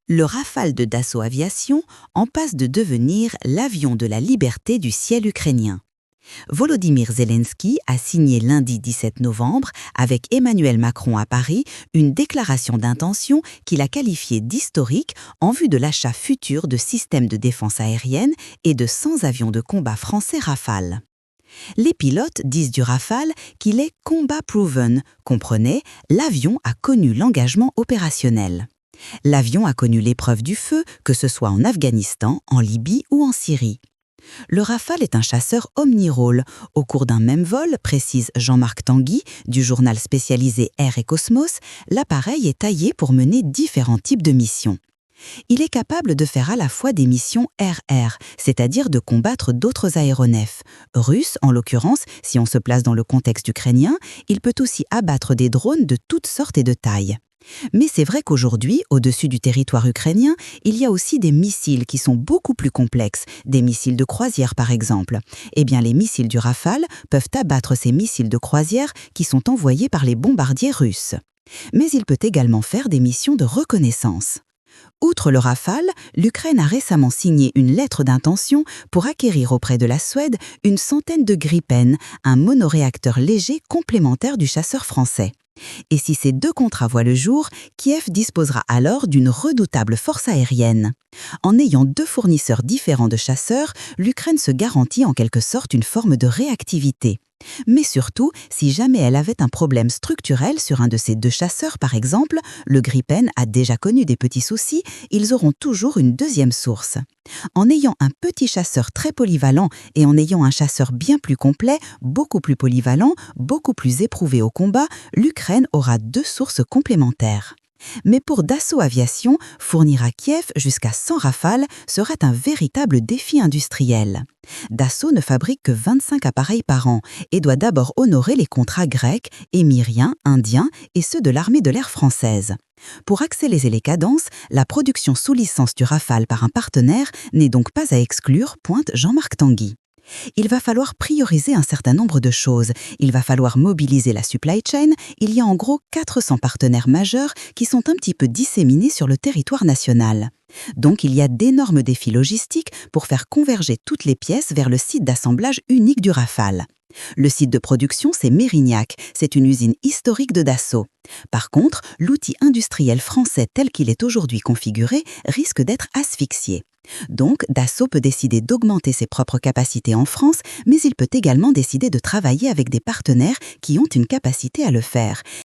Le Rafale de Dassault Aviation en passe de devenir l'avion de la liberté du ciel ukrainien. Volodymyr Zelensky a signé lundi 17 novembre, avec Emmanuel Macron à Paris, une déclaration d'intention qu'il a qualifiée d'historique en vue de l'achat futur de systèmes de défense aérienne et de 100 avions de combat français Rafale. Les pilotes disent du Rafale qu'il est combat proven, comprenez, l'avion a connu l'engagement opérationnel. L'avion a connu l'épreuve du feu, que ce soit en Afghanistan, en Libye ou en Syrie. Le Rafale est un chasseur omnirôle. Au cours d'un même vol, précise Jean-Marc Tanguy, du journal spécialisé Air et Cosmos, l'appareil est taillé pour mener différents types de missions. Il est capable de faire à la fois des missions air-air, c'est-à-dire de combattre d'autres aéronefs. Russes, en l'occurrence, si on se place dans le contexte ukrainien, il peut aussi abattre des drones de toutes sortes et de tailles. Mais c'est vrai qu'aujourd'hui, au-dessus du territoire ukrainien, il y a aussi des missiles qui sont beaucoup plus complexes, des missiles de croisière par exemple. Eh bien, les missiles du Rafale peuvent abattre ces missiles de croisière qui sont envoyés par les bombardiers russes. Mais il peut également faire des missions de reconnaissance. Outre le Rafale, l'Ukraine a récemment signé une lettre d'intention pour acquérir auprès de la Suède une centaine de Gripen, un monoréacteur léger complémentaire du chasseur français. Et si ces deux contrats voient le jour, Kiev disposera alors d'une redoutable force aérienne. En ayant deux fournisseurs différents de chasseurs, l'Ukraine se garantit en quelque sorte une forme de réactivité. Mais surtout, si jamais elle avait un problème structurel sur un de ces deux chasseurs, par exemple, le Gripen a déjà connu des petits soucis, ils auront toujours une deuxième source. En ayant un petit chasseur très polyvalent et en ayant un chasseur bien plus complet, beaucoup plus polyvalent, beaucoup plus éprouvé au combat, l'Ukraine aura deux sources complémentaires. Mais pour Dassault Aviation, fournir à Kiev jusqu'à 100 Rafales serait un véritable défi industriel. Dassault ne fabrique que 25 appareils par an et doit d'abord honorer les contrats grecs, émiriens, indiens et ceux de l'armée de l'air française. Pour accélérer les cadences, la production sous licence du Rafale par un partenaire n'est donc pas à exclure, pointe Jean-Marc Tanguy. Il va falloir prioriser un certain nombre de choses. Il va falloir mobiliser la supply chain. Il y a en gros 400 partenaires majeurs qui sont un petit peu disséminés sur le territoire national. Donc il y a d'énormes défis logistiques pour faire converger toutes les pièces vers le site d'assemblage unique du Rafale. Le site de production, c'est Mérignac, c'est une usine historique de Dassault. Par contre, l'outil industriel français tel qu'il est aujourd'hui configuré risque d'être asphyxié. Donc, Dassault peut décider d'augmenter ses propres capacités en France, mais il peut également décider de travailler avec des partenaires qui ont une capacité à le faire.